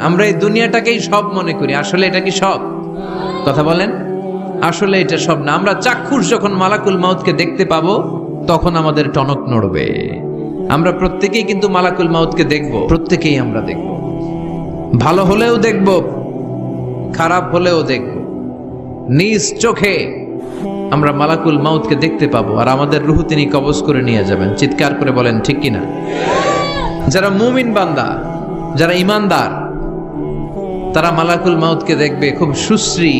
আমরা এই দুনিয়াটাকেই সব মনে করি, আসলে এটা কি সব? কথা বলেন, আসলে এটা সব না। আমরা চাক্ষুষ যখন মালাকুল মাউতকে দেখতে পাবো তখন আমাদের টনক নড়বে। আমরা প্রত্যেকেই কিন্তু মালাকুল মাউতকে দেখব, প্রত্যেকেই আমরা দেখব। ভালো হলেও দেখব, খারাপ হলেও দেখব। নিজ চোখে আমরা মালাকুল মাউতকে দেখতে পাবো, আর আমাদের রূহ তিনি কবজ করে নিয়ে যাবেন। চিৎকার করে বলেন ঠিক কিনা? যারা মুমিন বান্দা, যারা ইমানদার, তারা মালাকুল মাউতকে দেখবে খুব সুশ্রী,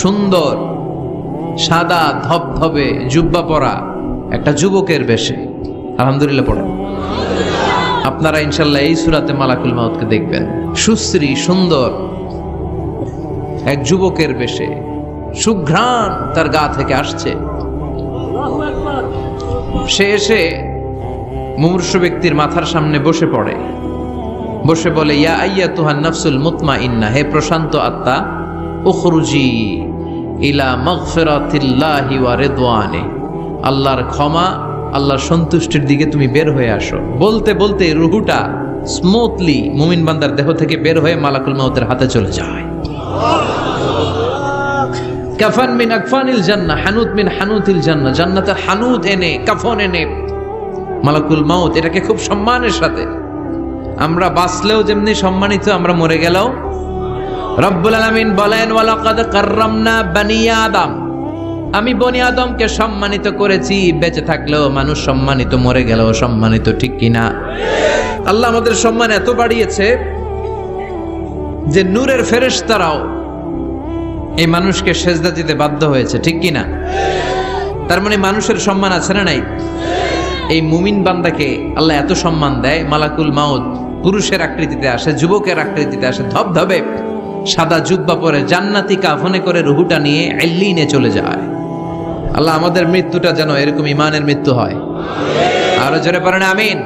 সুন্দর, সাদা ধবধবে জুব্বা পরা একটা যুবকের বেশে। আলহামদুলিল্লাহ পড়েন। আপনারা ইনশাল্লাহ এই সূরাতে মালাকুল মাউতকে দেখবেন সুশ্রী সুন্দর এক যুবকের বেশে। সুঘ্রাণ তার গা থেকে আসছে। সে এসে মুমূর্ষু ব্যক্তির মাথার সামনে বসে পড়ে, বসে বলে, ইয়া আইয়াতুহান নাফসুল মুতমাইন্নাহ, হে প্রশান্ত আত্মা, উখরুজি ইলা মাগফিরাতিল্লাহি ওয়া রিদওয়ানি, আল্লাহর ক্ষমা, আল্লাহর সন্তুষ্টির দিকে তুমি বের হয়ে আসো। বলতে বলতে রুহুটা স্মুথলি মুমিন বান্দার দেহ থেকে বের হয়ে মালাকুল মাউতের হাতে চলে যায়। কাফান মিন আকফানিল জান্নাহ, হানুত মিন হানুতিল জান্নাহ, জান্নাতের হানুত এনে, কাফন এনে মালাকুল মাউত এটাকে খুব সম্মানের সাথে, আমরা বাঁচলেও যেমনি সম্মানিত, আমরা মরে গেলেও। রব্বুল আলামিন বলেন, ওয়ালাকাদ কাররামনা বানি আদম, আমি বনি আদমকে সম্মানিত করেছি। বেঁচে থাকলেও মানুষ সম্মানিত, মরে গেলেও সম্মানিত, ঠিক কিনা? আল্লাহ আমাদের সম্মান এত বাড়িয়েছে যে নূরের ফেরেশতারাও এই মানুষকে সেজদা দিতে বাধ্য হয়েছে, ঠিক কিনা? তার মানে মানুষের সম্মান আছে না নাই? এই মুমিন বান্দাকে আল্লাহ এত সম্মান দেয়, মালাকুল মাউত পুরুষের আকৃতিতে আসে, যুবকের আকৃতিতে আসে, ধবধবে সাদা জুব্বা পরে জান্নাতি কাফনে করে রুহুটা নিয়ে ইল্লিনে চলে যায়। আল্লাহ আমাদের মৃত্যুটা যেন এরকম ইমানের মৃত্যু হয়। আরো জোরে পড়েন আমিন।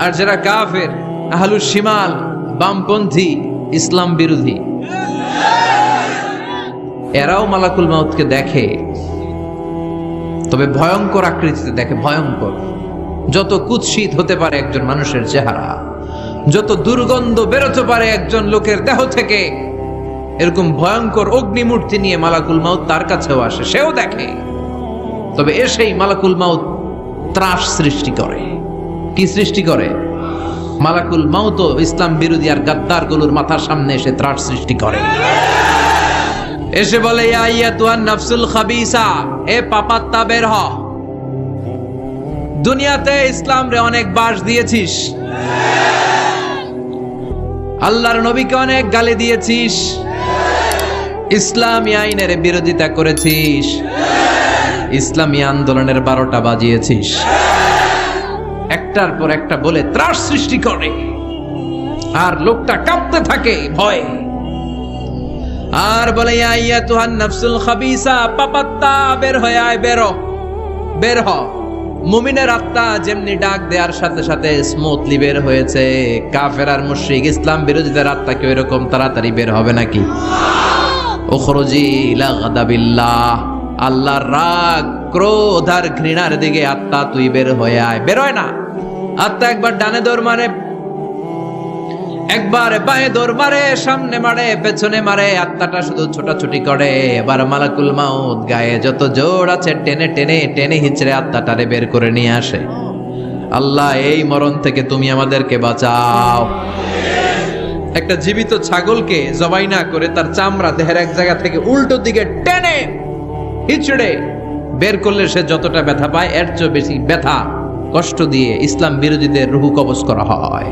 আর যারা কাফের, আহলুস শিমাল, বামপন্থী, ইসলাম বিরোধী, এরাও মালাকুল মাউতকে দেখে, তবে ভয়ঙ্কর আকৃতিতে দেখে। ভয়ঙ্কর, যত কুৎসিত হতে পারে একজন মানুষের চেহারা, যত দুর্গন্ধ বেরোতে পারে একজন লোকের দেহ থেকে, এরকম ভয়ঙ্কর অগ্নিমূর্তি নিয়ে মালাকুল মাউত তার কাছেও আসে, সেও দেখে। তবে এসেই মালাকুল মাউত ত্রাস সৃষ্টি করে। কি সৃষ্টি করে? মালাকুল মাউত ইসলাম বিরোধী আর গাদ্দার গুলোর মাথার সামনে এসে ত্রাস সৃষ্টি করে। এসে বলে, ইয়া আইয়াতুহান নাফসুল খাবিসা, এ পাপাত্তা বের হ। দুনিয়াতে ইসলাম রে অনেক বাস দিয়েছিস, আল্লাহর নবীকে অনেক গালি দিয়েছিস, ইসলামী আইনের বিরোধিতা করেছিস, ইসলামী আন্দোলনের 12টা বাজিয়েছিস। একটার পর একটা বলে ত্রাস সৃষ্টি করে, আর লোকটা কাঁপতে থাকে ভয়ে। আর বলে, ইয়া আইয়াতুহান নাফসুল খাবিসা, পাপাত্তা বের হয়ে আয়, বের হ। মুমিনের আত্মা যেমনি ডাক দেওয়ার সাথে সাথে স্মুথলি বের হয়েছে, কাফের আর মুশরিক ইসলাম বিরোধীদের আত্মা কি এরকম তাড়াতাড়ি বের হবে নাকি? উখরুজি ইলা গাদাবিল্লাহ, আল্লাহর রাগ, ক্রোধ আর ঘৃণার দিকে আত্মা তুই বের হয়ে আয়। বের হয় না। আত্মা একবার ডানে দৌড় মারে, একবার বাঁয়ে দৌড় মারে, সামনে মারে, পেছনে মারে, আত্মাটা শুধু ছোটাছুটি করে। এবার মালাকুল মাউত গায়ে যত জোর আছে টেনে টেনে টেনে হিচড়ে আত্মাটারে বের করে নিয়ে আসে। আল্লাহ, এই মরণ থেকে তুমি আমাদেরকে বাঁচাও। একটা জীবিত ছাগলকে জবাই না করে তার চামড়া দেহের এক জায়গা থেকে উল্টো দিকে টেনে হিচড়ে বের করলে সে যতটা ব্যথা পায়, এর চেয়ে বেশি ব্যথা কষ্ট দিয়ে ইসলাম বিরোধীদের রূহ কবজ করা হয়।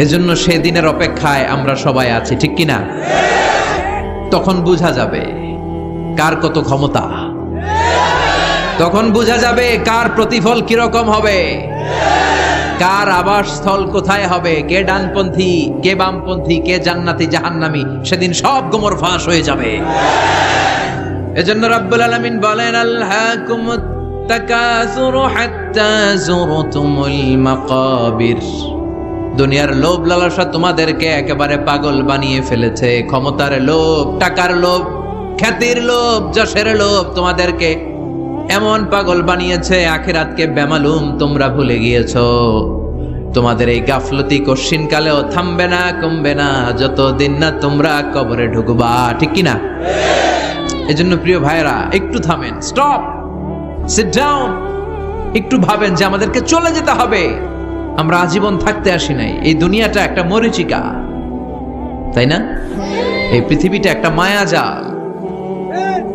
এজন্য সেদিনের অপেক্ষায় আমরা সবাই আছি, ঠিক কিনা? তখন বোঝা যাবে কার কত ক্ষমতা, তখন বোঝা যাবে কার প্রতিফল কিরকম হবে, কার আবাসস্থল কোথায় হবে, কে ডানপন্থী, কে বামপন্থী, কে জান্নাতি জাহান্নামী। সেদিন সব গোমর ফাঁস হয়ে যাবে। এজন্য রাব্বুল আলামিন বলেন, আলহাকুমুত তাকাসুরু হাত্তা যুরতুমুল মাকাবির, দুনিয়ার লোভ লালসা তোমাদেরকে একেবারে পাগল বানিয়ে ফেলেছে। ক্ষমতার লোভ, টাকার লোভ, খ্যাতির লোভ, যশের লোভ তোমাদেরকে এমন পাগল বানিয়েছে, আখিরাতকে বেমালুম তোমরা ভুলে গিয়েছো। তোমাদের এই গাফলতি কশিন কালেও থামবে না, কমবে না, যতদিন না তোমরা কবরে ঢুকবা। ঠিক কিনা? এজন্য প্রিয় ভাইরা, একটু থামেন, স্টপ, সিট ডাউন, একটু ভাবেন যে আমাদেরকে চলে যেতে হবে। আমরা আজীবন থাকতে আসি নাই। এই দুনিয়াটা একটা মরীচিকা, তাই না? এই পৃথিবীটা একটা মায়াজাল,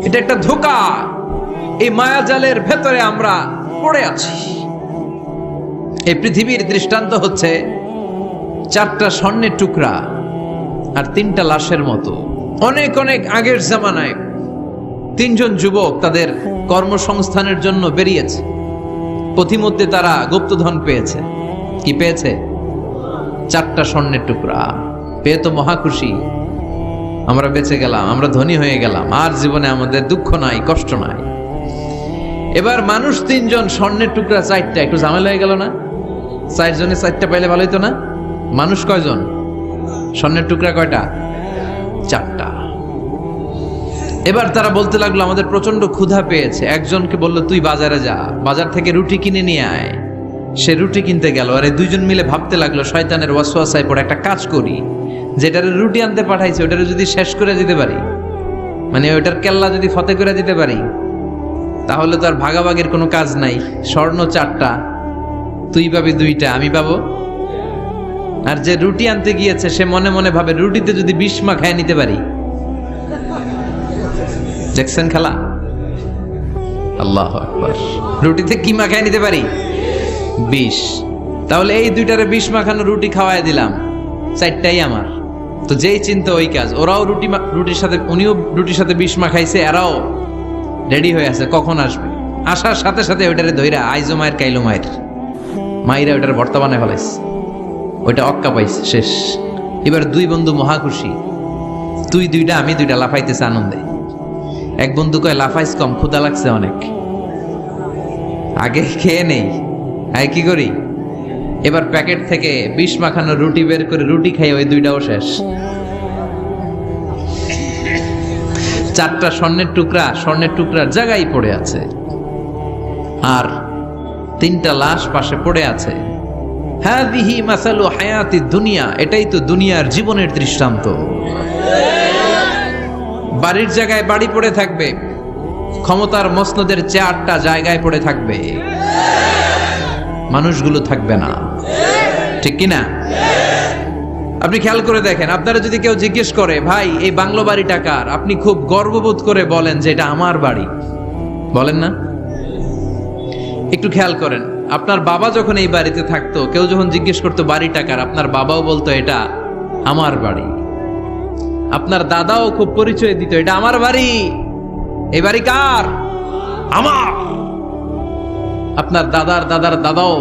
এটা একটা ধোঁকা। এই মায়াজালের ভেতরে আমরা পড়ে আছি। এই পৃথিবীর দৃষ্টান্ত হচ্ছে 4টা স্বর্ণের টুকরা আর 3টা লাশের মতো। অনেক অনেক আগের জামানায় 3জন যুবক তাদের কর্মসংস্থানের জন্য বেরিয়েছে। পথিমধ্যে তারা গুপ্তধন পেয়েছে। কি পেয়েছে? 4টা স্বর্ণের টুকরা পেয়ে তো মহা খুশি, আমরা বেঁচে গেলাম, আমরা ধনী হয়ে গেলাম, আর জীবনে আমাদের দুঃখ নাই, কষ্ট নাই। এবার মানুষ 3জন, স্বর্ণের টুকরা 4টা, একটু ঝামেলা হয়ে গেল না? 4 জনে 4টা পাইলে ভালো হইতো না? মানুষ কয়জন? স্বর্ণের টুকরা কয়টা? 4টা। এবার তারা বলতে লাগলো আমাদের প্রচন্ড ক্ষুধা পেয়েছে। একজনকে বললো তুই বাজারে যা, বাজার থেকে রুটি কিনে নিয়ে আয়। সে রুটি কিনতে গেল। আর এই 2জন মিলে ভাবতে লাগলো শয়তানের ওয়াসওয়াসায় পড়ে একটা কাজ করি, যেটারে রুটি আনতে পাঠাইছে ওটারে যদি শেষ করে দিতে পারি, মানে ওটার কেল্লা যদি ফতে করে দিতে পারি, তাহলে তো আর ভাগাভাগির কোনো কাজ নাই। স্বর্ণ 4টা, তুই পাবি 2টা, আমি পাবো। আর যে রুটি আনতে গিয়েছে সে মনে মনে ভাবে রুটিতে যদি বিষ মাখায় নিতে পারি। দেখছেন খেলা? আল্লাহু আকবার। রুটিতে কি মাখায় নিতে পারি? বিষ। তাহলে এই 2টারে বিষ মাখানো রুটি খাওয়ায় দিলাম, 4টাই আমার। তো যেই চিন্তা ওই কাজ। ওরাও রুটির সাথে, উনিও রুটির সাথে বিষ মাখাইছে, এরাও রেডি হয়ে আছে কখন আসবে। আসার সাথে সাথে ওইটারে ধইরা আইজো মায়ের কাইলো মায়ের মাইরা ওইটার ভর্তা বানায় ফেলাইছে। ওইটা অক্কা পাইছে, শেষ। এবার 2 বন্ধু মহা খুশি, তুই 2টা আমি 2টা, লাফাইতেছে আনন্দে। এক বন্ধু কয় লাফাইস কম, ক্ষুধা লাগছে অনেক, আগে খেয়ে নেই। আয় কি করি? এবার প্যাকেট থেকে বিষ মাখানো রুটি বের করে রুটি খাই, ওই 2টাও শেষ। 4টা স্বর্ণের টুকরা স্বর্ণের টুকরার জায়গায় পড়ে আছে, আর 3টা লাশ পাশে পড়ে আছে। হাদিহি মাসালু হায়াতি দুনিয়া, এটাই তো দুনিয়ার জীবনের দৃষ্টান্ত। বাড়ির জায়গায় বাড়ি পড়ে থাকবে, ক্ষমতার মসনদের চেয়ারটা জায়গায় পড়ে থাকবে, মানুষগুলো থাকবে না। ঠিক কিনা? আপনি খেয়াল করে দেখেন, আপনারা যদি কেউ জিজ্ঞেস করে ভাই এই বাংলো বাড়িটা কার, আপনি খুব গর্ববোধ করে বলেন যে এটা আমার বাড়ি, বলেন না? একটু খেয়াল করেন, আপনার বাবা যখন এই বাড়িতে থাকতো, কেউ যখন জিজ্ঞেস করতো বাড়িটা কার, আপনার বাবাও বলতো এটা আমার বাড়ি। আপনার দাদাও খুব পরিচয় দিত, এটা আমার বাড়ি, এই বাড়ি কার? আমার। আপনার দাদার দাদার দাদাও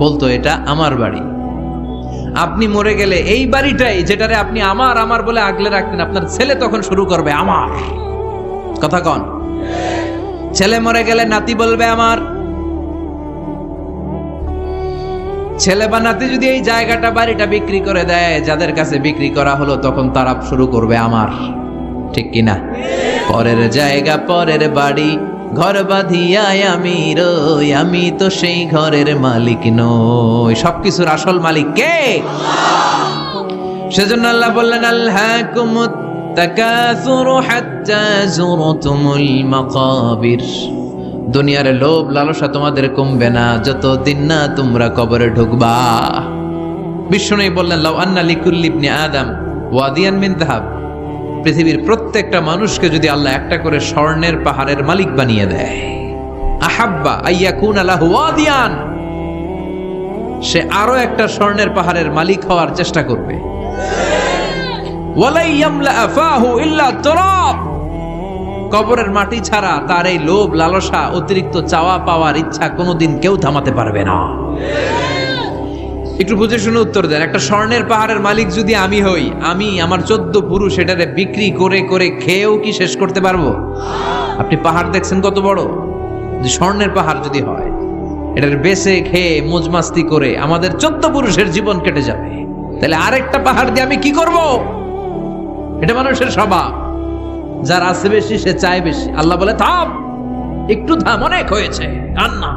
বলতো এটা আমার বাড়ি। আপনি মরে গেলে এই বাড়িটাই, যেটারে আপনি আমার আমার বলে আগলে রাখতেন, আপনার ছেলে তখন শুরু করবে আমার। কথা কন? ছেলে মরে গেলে নাতি বলবে আমার। ছেলে বা নাতি যদি এই জায়গাটা বাড়িটা বিক্রি করে দেয়, যাদের কাছে বিক্রি করা হলো, তখন তারা শুরু করবে আমার। ঠিক কিনা? পরের জায়গা পরের বাড়ি, ঘর বাঁধিয়ায় আমি রই, আমি তো সেই ঘরের মালিক নই। সবকিছুর আসল মালিক কে? সেজন্য আল্লাহ বললেন আলহাকুমুত তাকাসুরু হাত্তা যুরতুমুল মাকাবির। দুনিয়ার লোভ লালসা তোমাদের কমবে না যতদিন না তোমরা কবরে ঢুকবা। বিশ্বনবী বললেন লাউ আন্না লিকুল্লি ইবনি আদম ওয়াদিয়ান মিন যাহাব, পৃথিবীর প্রত্যেকটা মানুষকে যদি আল্লাহ একটা করে স্বর্ণের পাহাড়ের মালিক বানিয়ে দেয়, আহাব্বা আইয়াকুনা লাহু ওয়াদিয়ান, সে আরো একটা স্বর্ণের পাহাড়ের মালিক হওয়ার চেষ্টা করবে। ওয়ালা ইয়ামলা আফাহু ইল্লা তুরাব, কবরের মাটি ছাড়া তার এই লোভ লালসা অতিরিক্ত চাওয়া পাওয়ার ইচ্ছা কোনোদিন কেউ থামাতে পারবে না। একটু বুঝে শুনে উত্তর দেন, একটা স্বর্ণের পাহাড়ের মালিক যদি আমি হই, আমি আমার 14 পুরুষ এটারে বিক্রি করে করে খেয়েও কি শেষ করতে পারবো? আপনি পাহাড় দেখছেন কত বড়, স্বর্ণের পাহাড় যদি হয়, এটার বেচে খেয়ে মজমাস্তি করে আমাদের 14 পুরুষের জীবন কেটে যাবে। তাহলে আরেকটা পাহাড় দিয়ে আমি কি করব? এটা মানুষের স্বভাব, যার আছে বেশি সে চায় বেশি। আল্লাহ বলে থাম, একটু থাম, অনেক হয়েছে, কান্না,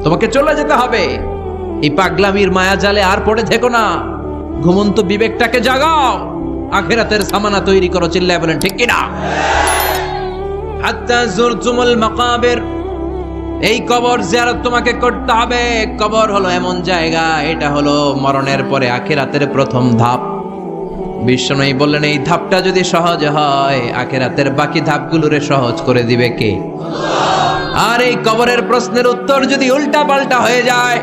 তোমাকে চলে যেতে হবে। এই পাগলামির মায়া জালে আর পড়ে থেকো না, ঘুমন্ত বিবেকটাকে জাগাও, আখিরাতের সামানা তৈরি করো। চিল্লায় বলেন ঠিক কিনা? হাত্তা যুরতুমুল মাকাবির, এই কবর জিয়ারত তোমাকে করতে হবে। কবর হলো এমন জায়গা, এটা হলো মরণের পরে আখিরাতের প্রথম ধাপ। বিশ্বনবী বললেন এই ধাপটা যদি সহজ হয়, আখিরাতের বাকি ধাপগুলোরে সহজ করে দিবে কে? আর এই কবরের প্রশ্নের উত্তর যদি উল্টা পাল্টা হয়ে যায়,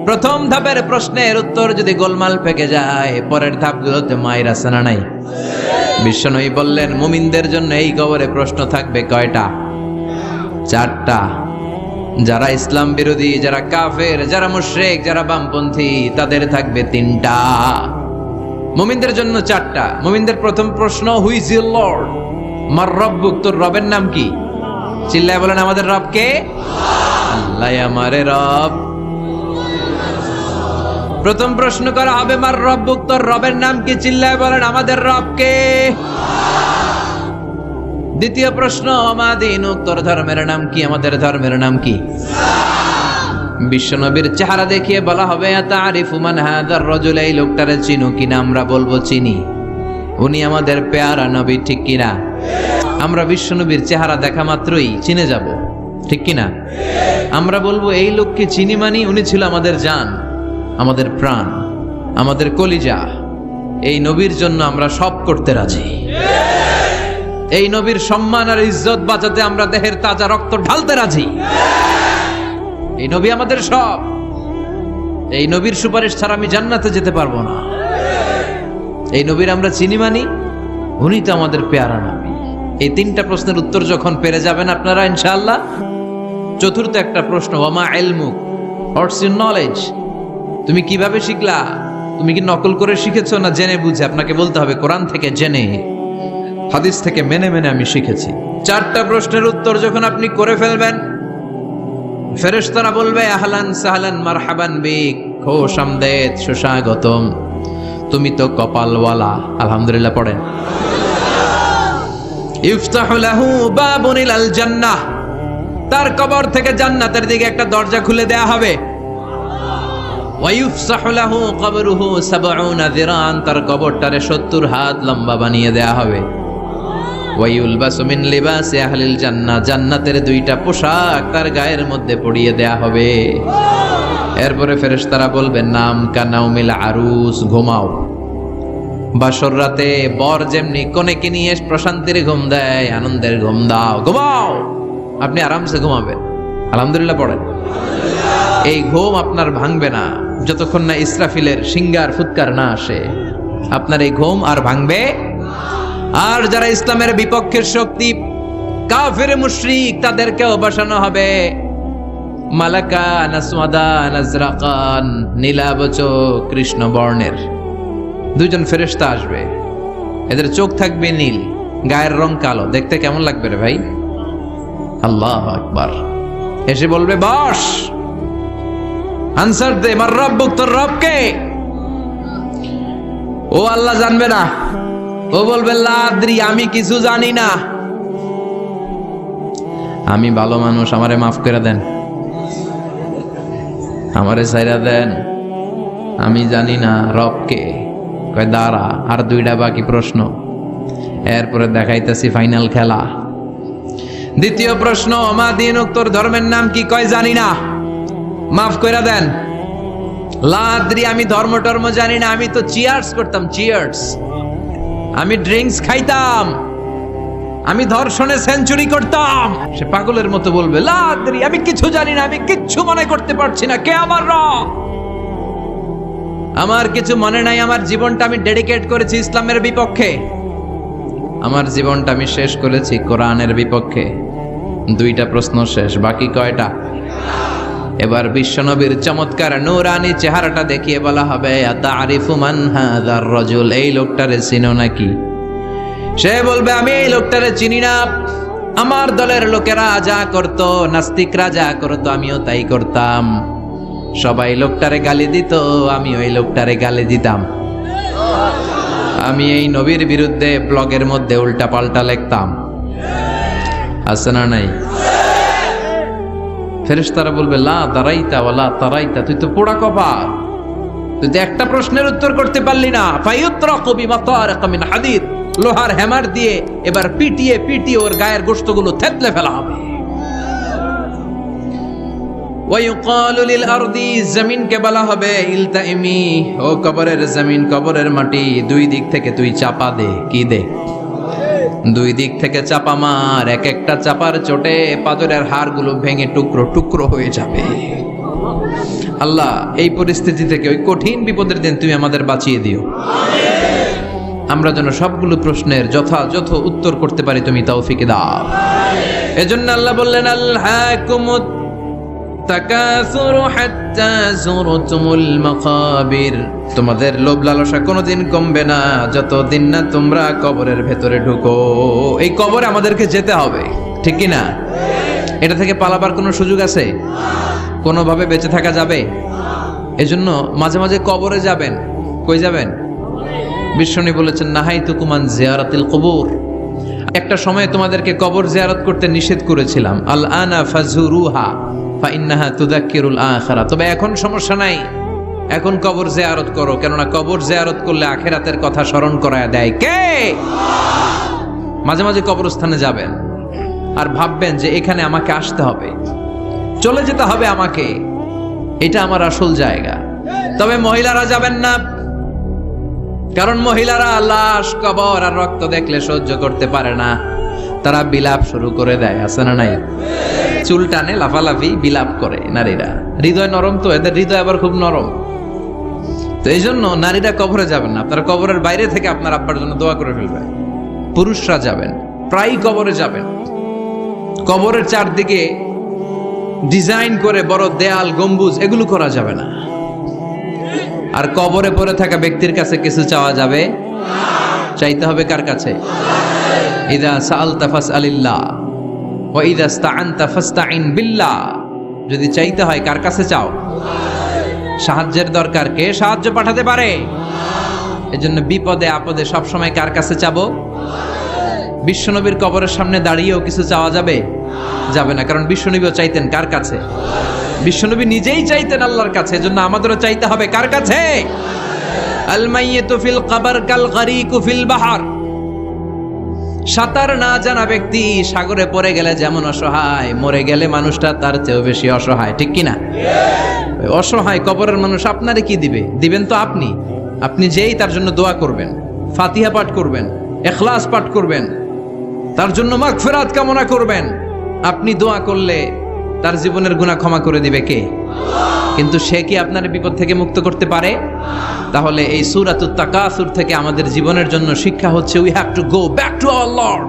প্রথম ধাপের প্রশ্নের উত্তর যদি গোলমাল পেকে যায়, পরের ধাপগুলোতে মায়ের আছে না নাই? বিশ্বনবী বললেন মুমিনদের জন্য এই কবরে প্রশ্ন থাকবে কয়টা? 4টা। যারা ইসলাম বিরোধী, যারা কাফের, যারা মুশরিক, যারা বামপন্থী, তাদের থাকবে 3টা। মুমিনদের জন্য 4টা। মুমিনদের প্রথম প্রশ্ন, হু ইজ ইউর লর্ড? মার রব্বুক, তোর রবের নাম কি? চিল্লায় বলেন আমাদের রব কে? আল্লাহ আমারে রব। প্রথম প্রশ্ন করা হবে মার রব্বুক, তোর রবের নাম কি? চিল্লায় বলেন আমাদের রব কে? দ্বিতীয় প্রশ্ন, আমা দীনুক, তোর ধর্মের নাম কি? আমাদের ধর্মের নাম কি? বিশ্বনবীর চেহারা দেখিয়ে বলা হবে আতারিফু মান হাযার রাজুল, এই লোকটারে চিনো কিনা? আমরা বলবো চিনি, উনি আমাদের পেয়ারা নবী, ঠিক কিনা? আমরা বিশ্বনবীর চেহারা দেখা মাত্রই চিনে যাব, ঠিক কিনা? আমরা বলবো এই লোককে চিনি, মানি উনি ছিল আমাদের জান, আমাদের প্রাণ, আমাদের কলিজা। এই নবীর জন্য আমরা সব করতে রাজি। এই নবীর সম্মান আর ইজ্জত বাঁচাতে আমরা দেহের তাজা রক্ত ঢালতে রাজি। এই নবী আমাদের সব। এই নবীর সুপারিশ ছাড়া আমি জান্নাতে যেতে পারবো না। এই নবীর আমরা চিনি, মানি উনি তো আমাদের পেয়ারা নবী। এই 3টা প্রশ্নের উত্তর যখন পেরে যাবেন আপনারা ইনশাআল্লাহ, চতুর্থ একটা প্রশ্ন, ওয়ামা ইলমুক, হোয়াটস ইউর নলেজ? তুমি কিভাবে শিখলা? তুমি কি নকল করে শিখেছো না জেনে বুঝে? আপনাকে বলতে হবে কোরআন থেকে জেনে, হাদিস থেকে মেনে মেনে আমি শিখেছি। 4টা প্রশ্নের উত্তর যখন আপনি করে ফেলবেন, ফেরেশতারা বলবে আহলান সাহলান মারহাবান বিক, খোশ আমদেদ, সুস্বাগতম, তুমি তো কপালওয়ালা। আলহামদুলিল্লাহ পড়েন। ইফতাহু লাহু বাবুন ইলাল জান্নাহ, তার কবর থেকে জান্নাতের দিকে একটা দরজা খুলে দেয়া হবে। ওয়া ইফসাহু লাহু কবরুহু 70 যিরান, তার কবরটারে 70 হাত লম্বা বানিয়ে দেয়া হবে। ওয়া ইউলবাসু মিন লিবাসি আহলিল জান্নাহ, জান্নাতের 2টা পোশাক তার গায়ের মধ্যে পরিয়ে দেয়া হবে। এরপরে ফেরেশতারা বলবেন নাম কানাউমিল আরুস, ঘুমাও। বাসর রাতে বর যেমনি কনেকে নিয়ে প্রশান্তির ঘুম দেয়, আনন্দের ঘুম দাও, ঘুমাও। আপনি আরামসে ঘুমাবেন। আলহামদুলিল্লাহ পড়েন। এই ঘুম আপনার ভাঙবে না যতক্ষণ না ইসরাফিলের সিঙ্গার ফুৎকার না আসে। আপনার এই ঘুম আর ভাঙবে। আর যারা ইসলামের বিপক্ষের শক্তি, কাফের মুশরিক, তাদেরকেও বসানো হবে মালাকা নাসওয়াদা নাজরাকান, নীলাবচ কৃষ্ণ বর্ণের 2জন ফেরেশতা আসবে। এদের চোখ থাকবে নীল, গায়ের রং কালো। দেখতে কেমন লাগবে রে ভাই? আল্লাহু আকবার। এসে বলবে বস, আনসার দে, মার রব্বুক, তোর রব কে? ও আল্লাহ জানবে না। ও বলবে লা আদ্রি, আমি কিছু জানি না, আমি ভালো মানুষ, আমারে মাফ করে দেন, আমারে ছাইরা দেন, আমি জানি না রব কে। কয় দাঁড়া, আর 2টা বাকি প্রশ্ন, এরপরে দেখাইতেছি ফাইনাল খেলা। দ্বিতীয় প্রশ্ন, আমা দীনুক, তোর ধর্মের নাম কি? কয় জানি না, মাফ করে দেন। লা আদ্রি, আমি ধর্ম টর্ম জানি না, আমি তো চিয়ার্স করতাম, চিয়ার্স, আমি ড্রিঙ্কস খাইতাম, আমি ধর্ষণে সেঞ্চুরি করতাম। সে পাগলের মতো বলবে লা আদ্রি, আমি কিছু জানি না, আমি কিচ্ছু মনে করতে পারছি না, কে আমার রব? আমার কিছু মনে নাই, আমার জীবনটা আমি ডেডিকেট করেছি ইসলামের বিপক্ষে, আমার জীবনটা আমি শেষ করেছি কোরআনের বিপক্ষে। 2টা প্রশ্ন শেষ, বাকি কয়টা? এবার বিশ্বনবীর চমৎকার নূরানি চেহারাটা দেখিয়ে বলা হবে আতারিফু মান হাযার রাজুল, এই লোকটারে চিনো নাকি? সে বলবে আমি এই লোকটারে চিনি না, আমার দলের লোকেরা যা করত, নাস্তিকরা যা করত, আমিও তাই করতাম। সবাই লোকটারে গালি দিত, আমি ওই লোকটারে গালি দিতাম। আমি এই নবীর বিরুদ্ধে ব্লগের মধ্যে উল্টা পাল্টা লিখতাম। আছে না নাই? ফেরেশতারা বলবে লা দারাইতা ওয়ালা তারাইতা, তুই তো পোড়া কপাল, তুই তো একটা প্রশ্নের উত্তর করতে পারলি না। ফায়ুতরাকু বিমাতারিক মিন হাদিদ, লোহার হ্যামার দিয়ে এবার পিটিয়ে পিটিয়ে ওর গায়ের গোশতগুলো থেতলে ফেলা হবে। ওয়ায়ুকালু লিল আরদি, জমিনকে বলা হবে ইলতাইমি, ও কবরের জমিন, কবরের মাটি, দুই দিক থেকে তুই চাপা দে। কি দে? দুই দিক থেকে চাপা মার। এক একটা চাপার চোটে পাথরের হাড়গুলো ভেঙে টুকরো টুকরো হয়ে যাবে। আল্লাহ, এই পরিস্থিতি থেকে, ওই কঠিন বিপদের দিন তুমি আমাদের বাঁচিয়ে দিও। আমরা যেন সবগুলো প্রশ্নের যথাযথ উত্তর করতে পারি, তুমি তৌফিক দাও। এজন্য আল্লাহ বললেন আলহাকুমুত তাকাসুরু হাত্তা যুরতুমুল মাকাবির, তোমাদের লোভ লালসা কোনোদিন কমবে না যতদিন না তোমরা কবরের ভেতরে ঢুকো। এই কবরে আমাদেরকে যেতে হবে, ঠিক কি না? এটা থেকে পালাবার কোনো সুযোগ আছে? কোনোভাবে বেঁচে থাকা যাবে? এজন্য মাঝে মাঝে কবরে যাবেন। কই যাবেন? বিশ্বনবী বলেছেন নাহাইতুকুম আন জিয়ারাতিল কুবুর, একটা সময় তোমাদেরকে কবর জিয়ারত করতে নিষেধ করেছিলাম। আল আনা ফাজুরুহা ফাইন্নাহা তুযাক্কিরুল আখিরা, তবে এখন সমস্যা নাই, এখন কবর জিয়ারত করো, কেননা কবর জিয়ারত করলে আখিরাতের কথা স্মরণ করায় দেয় কে? মাঝে মাঝে কবরস্থানে যাবেন আর ভাববেন যে এখানে আমাকে আসতে হবে, চলে যেতে হবে আমাকে, এটা আমার আসল জায়গা। তবে মহিলারা যাবেন না, কারণ মহিলারা লাশ, কবর আর রক্ত দেখলে সহ্য করতে পারে না, তারা বিলাপ শুরু করে দেয়। আছে না নাই? চুল টানে, লাফালাফি, বিলাপ করে নারীরা। হৃদয় নরম তো, এদের হৃদয় আবার খুব নরম। তো এই জন্য নারীরা কবরে যাবেন না, আপনারা কবরের বাইরে থেকে আপনার আব্বার জন্য দোয়া করে ফেলবেন। পুরুষরা যাবেন, প্রায় কবরে যাবেন। কবরের চারদিকে ডিজাইন করে বড় দেয়াল, গম্বুজ, এগুলো করা যাবে না। আর কবরে পড়ে থাকা ব্যক্তির কাছে কিছু চাওয়া যাবে? চাইতে হবে কার কাছে? ইযা সাআলতা ফাসআলিল্লাহ ওয়া ইযা ইসতাআনতা ফাসতাইন বিল্লাহ, যদি চাইতে হয় কার কাছে চাও? সাহায্যের দরকার, কে সাহায্য পাঠাতে পারে? এজন্য বিপদে আপদে সব সময় কার কাছে চাবো? বিশ্বনবীর কবরের সামনে দাঁড়িয়েও কিছু চাওয়া যাবে? যাবে না, কারণ বিশ্বনবীও চাইতেন কার কাছে? বিশ্বনবী নিজেই চাইতেন আল্লাহর কাছে। এজন্য আমাদেরও চাইতে হবে কার কাছে? আল মাইয়িতু ফিল কবর কাল গরীকু ফিল বাহর, সাঁতার না জানা ব্যক্তি সাগরে পড়ে গেলে যেমন অসহায়, মরে গেলে মানুষটা তার চেয়েও বেশি অসহায়, ঠিক কি না? অসহায় কবরের মানুষ আপনারে কি দিবে? দিবেন তো আপনি। আপনি যেই তার জন্য দোয়া করবেন, ফাতিহা পাঠ করবেন, ইখলাস পাঠ করবেন, তার জন্য মাগফিরাত কামনা করবেন, আপনি দোয়া করলে তার জীবনের গুনাহ ক্ষমা করে দিবে কে? কিন্তু সে কি আপনার বিপদ থেকে মুক্ত করতে পারে? তাহলে এই সূরাতুত তাকাসুর থেকে আমাদের জীবনের জন্য শিক্ষা হচ্ছে we have to go back to our Lord.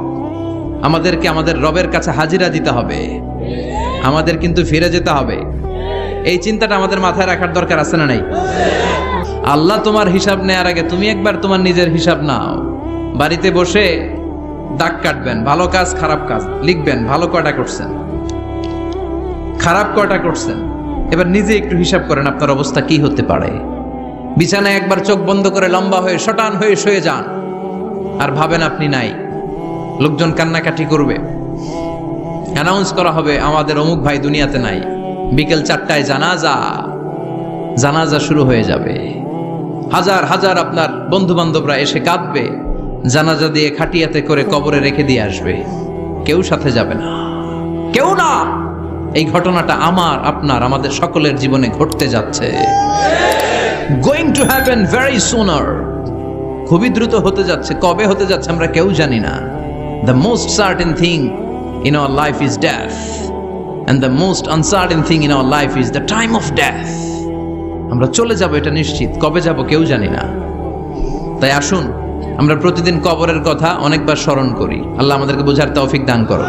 আমাদেরকে আমাদের রবের কাছে হাজিরা দিতে হবে, আমাদের কিন্তু ফিরে যেতে হবে। এই চিন্তাটা আমাদের মাথায় রাখার দরকার আছে না নাই? আল্লাহ তোমার হিসাব নেয়ার আগে তুমি একবার তোমার নিজের হিসাব নাও। বাড়িতে বসে দাগ কাটবেন, ভালো কাজ খারাপ কাজ লিখবেন, ভালো কয়টা করছেন, খারাপ কয়টা করছেন। এবার নিজে একটু হিসাব করেন আপনার অবস্থা কি হতে পারে। বিছানায় একবার চোখ বন্ধ করে লম্বা হয়ে শটান হয়ে শুয়ে যান আর ভাবেন আপনি নাই। লোকজন কান্নাকাটি করবে, অ্যানাউন্স করা হবে আমাদের অমুক ভাই দুনিয়াতে নাই। বিকেল 4টায় জানাজা শুরু হয়ে যাবে। হাজার হাজার আপনার বন্ধু বান্ধবরা এসে কাঁদবে, জানাজা দিয়ে খাটিয়াতে করে কবরে রেখে দিয়ে আসবে। কেউ সাথে যাবে না, কেউ না। এই ঘটনাটা আমার, আপনার, আমাদের সকলের জীবনে ঘটতে যাচ্ছে। গোয়িং টু হ্যাপেন ভেরি সুনার, খুবই দ্রুত হতে যাচ্ছে। কবে হতে যাচ্ছে আমরা কেউ জানি না। The most certain thing in our life is death, and the most uncertain thing in our life is the time of death. আমরা চলে যাব, এটা নিশ্চিত। কবে যাব কেউ জানি না। তাই আসুন আমরা প্রতিদিন কবরের কথা অনেকবার স্মরণ করি। আল্লাহ আমাদেরকে বোঝার তৌফিক দান করো।